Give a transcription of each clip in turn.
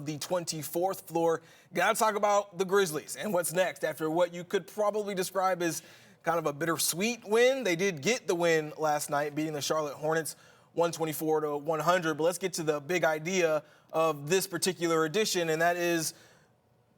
the 24th floor. Got to talk about the Grizzlies and what's next after what you could probably describe as kind of a bittersweet win. They did get the win last night, beating the Charlotte Hornets 124-100. But let's get to the big idea of this particular edition, and that is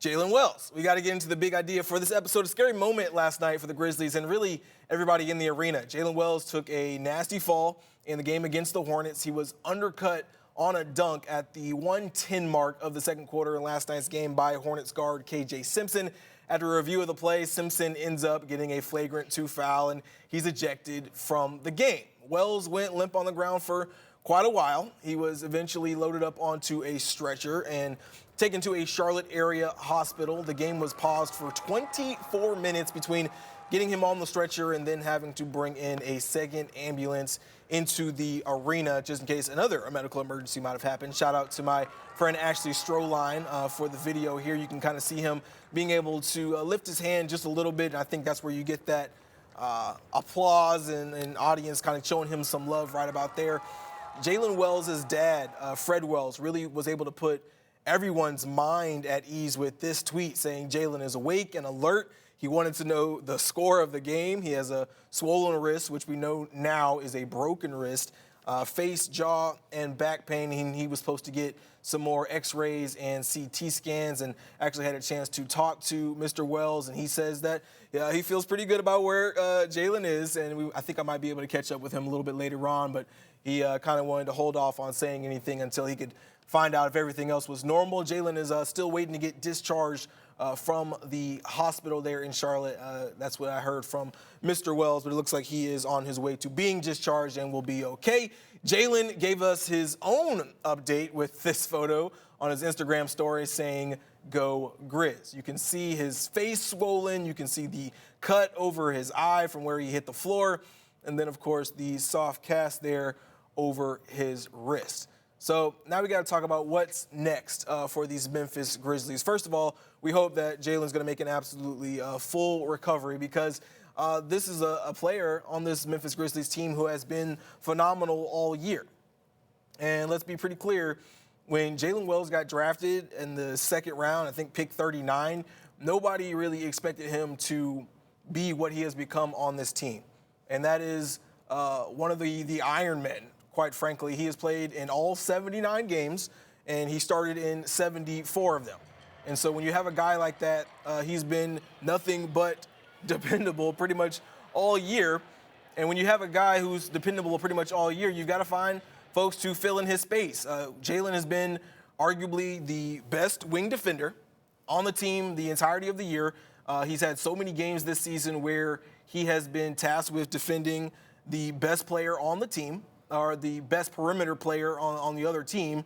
Jaylen Wells. We got to get into the big idea for this episode. A scary moment last night for the Grizzlies and really everybody in the arena. Jaylen Wells took a nasty fall in the game against the Hornets. He was undercut on a dunk at the 1:10 mark of the second quarter in last night's game by Hornets guard KJ Simpson. After a review of the play, Simpson ends up getting a flagrant 2 foul, and he's ejected from the game. Wells went limp on the ground for quite a while. He was eventually loaded up onto a stretcher and taken to a Charlotte area hospital. The game was paused for 24 minutes between getting him on the stretcher and then having to bring in a second ambulance into the arena just in case another medical emergency might have happened. Shout out to my friend Ashley Stroline for the video here. You can kind of see him being able to lift his hand just a little bit, and I think that's where you get that applause and audience kind of showing him some love right about there. Jaylen Wells' dad, Fred Wells, really was able to put everyone's mind at ease with this tweet saying Jaylen is awake and alert. He wanted to know the score of the game. He has a swollen wrist, which we know now is a broken wrist, face, jaw, and back pain. He was supposed to get some more x-rays and CT scans and actually had a chance to talk to Mr. Wells, and he says that he feels pretty good about where Jaylen is, and I think I might be able to catch up with him a little bit later on, but he kind of wanted to hold off on saying anything until he could find out if everything else was normal. Jaylen is still waiting to get discharged from the hospital there in Charlotte. That's what I heard from Mr. Wells, but it looks like he is on his way to being discharged and will be okay. Jaylen gave us his own update with this photo on his Instagram story saying, "Go Grizz." You can see his face swollen. You can see the cut over his eye from where he hit the floor. And then, of course, the soft cast there over his wrist. So now we got to talk about what's next for these Memphis Grizzlies. First of all, we hope that Jaylen's going to make an absolutely full recovery because this is a player on this Memphis Grizzlies team who has been phenomenal all year. And let's be pretty clear, when Jaylen Wells got drafted in the second round, I think pick 39, nobody really expected him to be what he has become on this team. And that is one of the Iron Men. Quite frankly, he has played in all 79 games, and he started in 74 of them. And so when you have a guy like that, he's been nothing but dependable pretty much all year. And when you have a guy who's dependable pretty much all year, you've got to find folks to fill in his space. Jaylen has been arguably the best wing defender on the team the entirety of the year. He's had so many games this season where he has been tasked with defending the best player on the team, or the best perimeter player on the other team.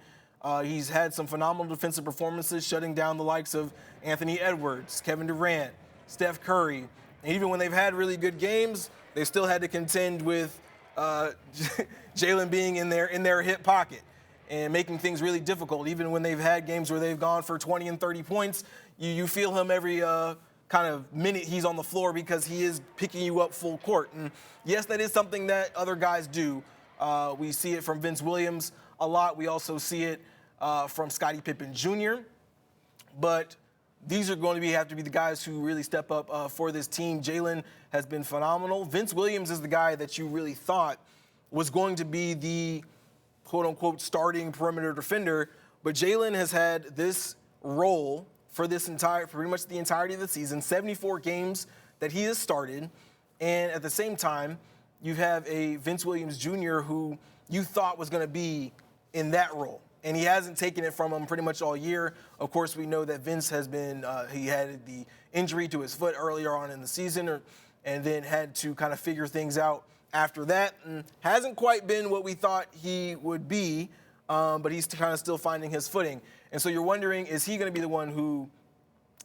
He's had some phenomenal defensive performances, shutting down the likes of Anthony Edwards, Kevin Durant, Steph Curry. And even when they've had really good games, they still had to contend with Jaylen being in their hip pocket and making things really difficult. Even when they've had games where they've gone for 20 and 30 points, you feel him every kind of minute he's on the floor because he is picking you up full court. And yes, that is something that other guys do. We see it from Vince Williams a lot. We also see it from Scottie Pippen Jr. But these are going to have to be the guys who really step up for this team. Jaylen has been phenomenal. Vince Williams is the guy that you really thought was going to be the quote-unquote starting perimeter defender. But Jaylen has had this role for pretty much the entirety of the season, 74 games that he has started. And at the same time, you have a Vince Williams Jr. who you thought was going to be in that role. And he hasn't taken it from him pretty much all year. Of course, we know that Vince has been, he had the injury to his foot earlier on in the season and then had to kind of figure things out after that. And hasn't quite been what we thought he would be, but he's kind of still finding his footing. And so you're wondering, is he going to be the one who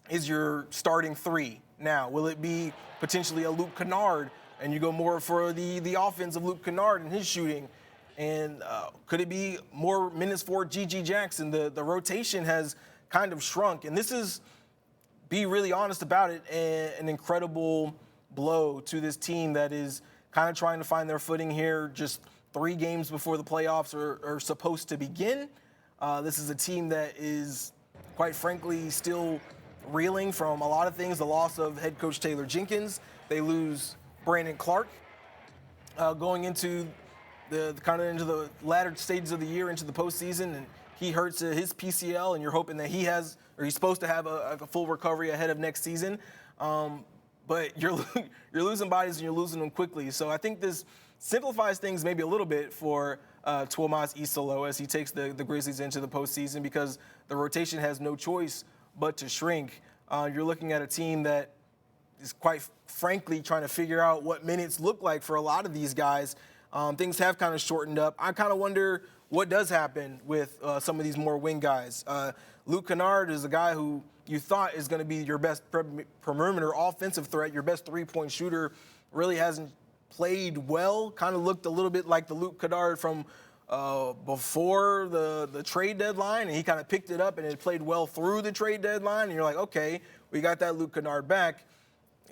is your starting three now? Will it be potentially a Luke Kennard, and you go more for the offense of Luke Kennard and his shooting? And could it be more minutes for G.G. Jackson? The rotation has kind of shrunk. And this is, be really honest about it, an incredible blow to this team that is kind of trying to find their footing here just 3 games before the playoffs are supposed to begin. This is a team that is quite frankly, still reeling from a lot of things. The loss of head coach Taylor Jenkins. They lose Brandon Clark going into the latter stages of the year, into the postseason, and he hurts his PCL, and you're hoping that he's supposed to have a full recovery ahead of next season. But you're losing bodies and you're losing them quickly. So I think this simplifies things maybe a little bit for Tuomas Isalo as he takes the Grizzlies into the postseason, because the rotation has no choice but to shrink. You're looking at a team that is quite frankly trying to figure out what minutes look like for a lot of these guys. Things have kind of shortened up. I kind of wonder what does happen with some of these more wing guys. Luke Kennard is a guy who you thought is going to be your best perimeter offensive threat, your best three-point shooter, really hasn't played well. Kind of looked a little bit like the Luke Kennard from before the trade deadline, and he kind of picked it up and it played well through the trade deadline. And you're like, okay, we got that Luke Kennard back.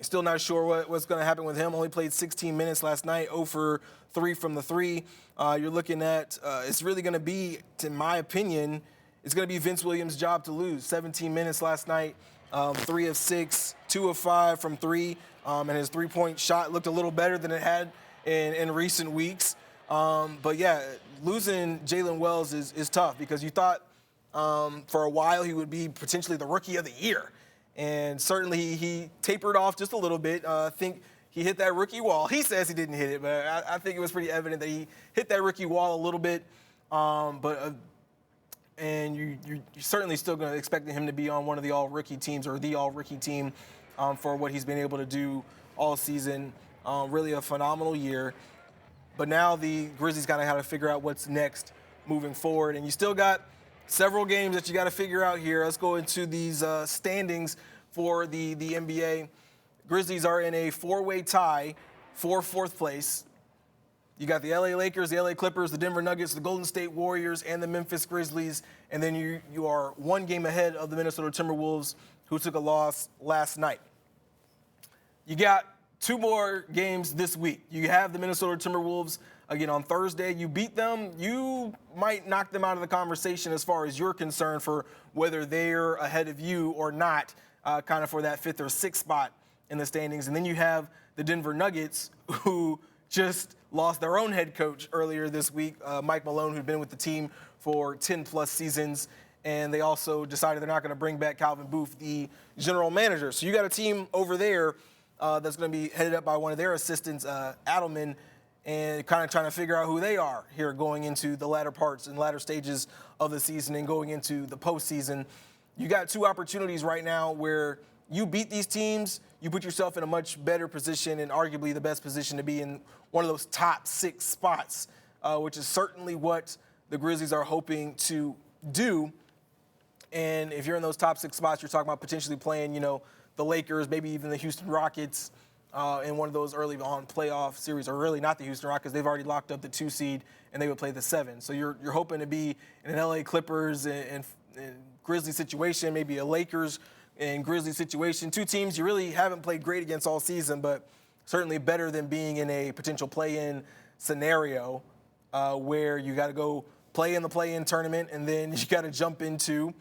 Still not sure what's going to happen with him. Only played 16 minutes last night, 0 for 3 from the three. You're looking at it's really going to be, in my opinion, it's going to be Vince Williams' job to lose. 17 minutes last night, 3 of 6, 2 of 5 from 3, and his three-point shot looked a little better than it had in recent weeks. But yeah, losing Jaylen Wells is tough, because you thought for a while he would be potentially the rookie of the year. And certainly he tapered off just a little bit. I think he hit that rookie wall. He says he didn't hit it, but I think it was pretty evident that he hit that rookie wall a little bit. And you're certainly still going to expect him to be on one of the all-rookie teams, or the all-rookie team, for what he's been able to do all season. Really a phenomenal year. But now the Grizzlies got to have to figure out what's next moving forward. And you still got several games that you got to figure out here. Let's go into these standings for the NBA. Grizzlies are in a four-way tie for fourth place. You got the LA Lakers, the LA Clippers, the Denver Nuggets, the Golden State Warriors, and the Memphis Grizzlies. And then you are one game ahead of the Minnesota Timberwolves, who took a loss last night. You got 2 more games this week. You have the Minnesota Timberwolves again on Thursday. You beat them, you might knock them out of the conversation as far as you're concerned for whether they're ahead of you or not, kind of for that 5th or 6th spot in the standings. And then you have the Denver Nuggets, who just lost their own head coach earlier this week, Mike Malone, who'd been with the team for 10-plus seasons. And they also decided they're not going to bring back Calvin Booth, the general manager. So you got a team over there that's going to be headed up by one of their assistants, Adelman, and kind of trying to figure out who they are here going into the latter parts and latter stages of the season and going into the postseason. You got 2 opportunities right now where you beat these teams, you put yourself in a much better position, and arguably the best position to be in one of those top 6 spots, which is certainly what the Grizzlies are hoping to do. And if you're in those top 6 spots, you're talking about potentially playing, the Lakers, maybe even the Houston Rockets in one of those early on playoff series, or really not the Houston Rockets. They've already locked up the 2 seed, and they would play the 7. So you're hoping to be in an LA Clippers and Grizzlies situation, maybe a Lakers and Grizzlies situation. 2 teams you really haven't played great against all season, but certainly better than being in a potential play-in scenario where you got to go play in the play-in tournament, and then you got to jump into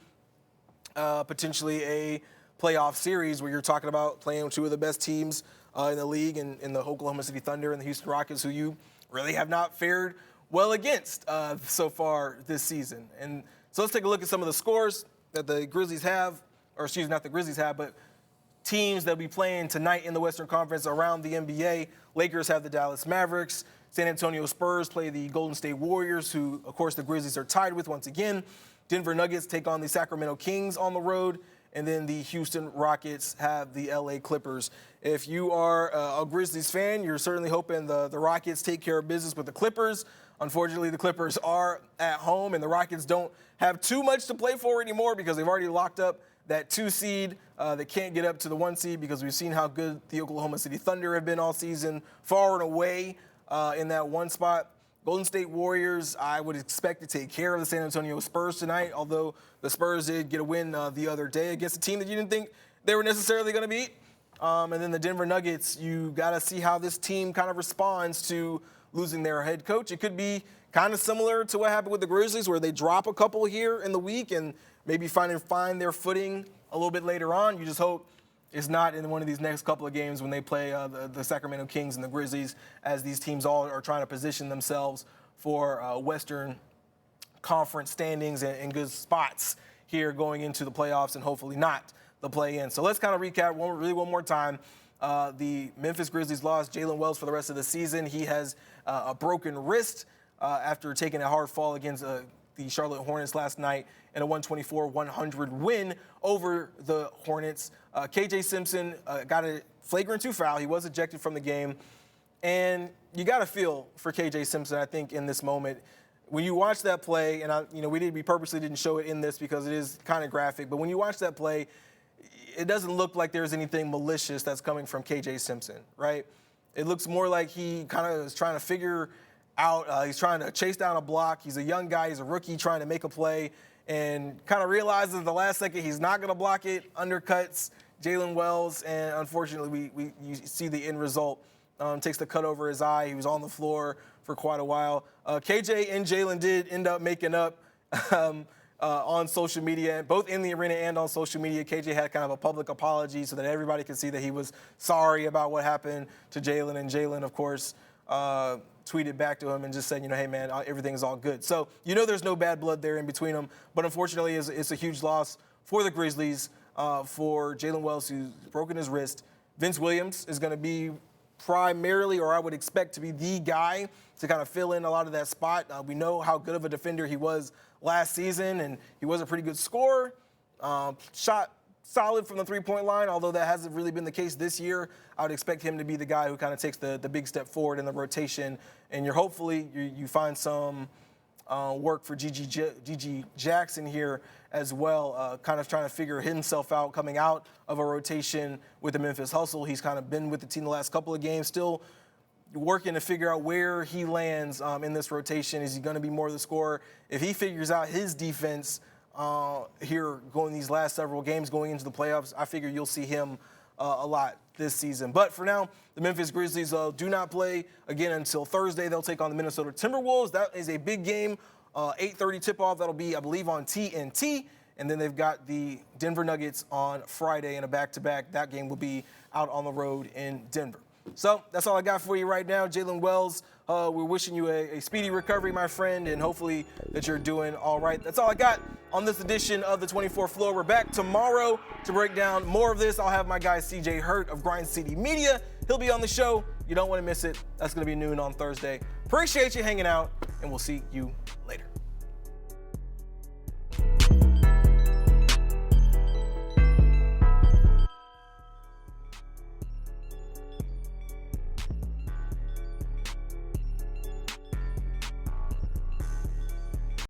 potentially a playoff series where you're talking about playing with 2 of the best teams in the league, in the Oklahoma City Thunder and the Houston Rockets, who you really have not fared well against so far this season. And so let's take a look at some of the scores that the Grizzlies have, or excuse me, not the Grizzlies have, but teams that will be playing tonight in the Western Conference around the NBA. Lakers have the Dallas Mavericks. San Antonio Spurs play the Golden State Warriors, who, of course, the Grizzlies are tied with once again. Denver Nuggets take on the Sacramento Kings on the road. And then the Houston Rockets have the LA Clippers. If you are a Grizzlies fan, you're certainly hoping the Rockets take care of business with the Clippers. Unfortunately, the Clippers are at home, and the Rockets don't have too much to play for anymore because they've already locked up that 2 seed. They can't get up to the 1 seed because we've seen how good the Oklahoma City Thunder have been all season, far and away in that 1 spot. Golden State Warriors, I would expect to take care of the San Antonio Spurs tonight, although the Spurs did get a win the other day against a team that you didn't think they were necessarily going to beat. And then the Denver Nuggets, you got to see how this team kind of responds to losing their head coach. It could be kind of similar to what happened with the Grizzlies, where they drop a couple here in the week and maybe find their footing a little bit later on. You just hope it's not in one of these next couple of games when they play the Sacramento Kings and the Grizzlies, as these teams all are trying to position themselves for Western Conference standings and good spots here going into the playoffs and hopefully not the play-in. So let's kind of recap one more time. The Memphis Grizzlies lost Jaylen Wells for the rest of the season. He has a broken wrist after taking a hard fall against the Charlotte Hornets last night in a 124-100 win over the Hornets. KJ Simpson got a flagrant 2 foul. He was ejected from the game. And you got to feel for KJ Simpson, I think, in this moment. When you watch that play, and we purposely didn't show it in this because it is kind of graphic, but when you watch that play, it doesn't look like there's anything malicious that's coming from KJ Simpson, right? It looks more like he kind of is trying to figure out, he's trying to chase down a block. He's a young guy, he's a rookie trying to make a play, and kind of realizes at the last second he's not going to block it, undercuts Jaylen Wells, and unfortunately you see the end result. Takes the cut over his eye. He was on the floor for quite a while. KJ and Jaylen did end up making up on social media, both in the arena and on social media. KJ had kind of a public apology so that everybody could see that he was sorry about what happened to Jaylen. And Jaylen, of course, tweeted back to him and just said, hey, man, everything's all good. So there's no bad blood there in between them. But unfortunately, it's a huge loss for the Grizzlies, for Jaylen Wells, who's broken his wrist. Vince Williams is going to be primarily, or I would expect to be the guy to kind of fill in a lot of that spot. We know how good of a defender he was last season, and he was a pretty good scorer. Shot solid from the three-point line, although that hasn't really been the case this year. I would expect him to be the guy who kind of takes the big step forward in the rotation, and hopefully you find some work for GG Jackson here as well, kind of trying to figure himself out coming out of a rotation with the Memphis Hustle. He's kind of been with the team the last couple of games, still working to figure out where he lands in this rotation. Is he going to be more of the scorer? If he figures out his defense here going these last several games going into the playoffs, I figure you'll see him a lot this season. But for now, the Memphis Grizzlies do not play again until Thursday. They'll take on the Minnesota Timberwolves. That is a big game. 8:30 tip-off. That'll be, I believe, on TNT. And then they've got the Denver Nuggets on Friday in a back-to-back. That game will be out on the road in Denver. So that's all I got for you right now. Jaylen Wells, we're wishing you a speedy recovery, my friend, and hopefully that you're doing all right. That's all I got on this edition of the 24th Floor. We're back tomorrow to break down more of this. I'll have my guy CJ Hurt of Grind City Media. He'll be on the show. You don't want to miss it. That's going to be noon on Thursday. Appreciate you hanging out, and we'll see you later.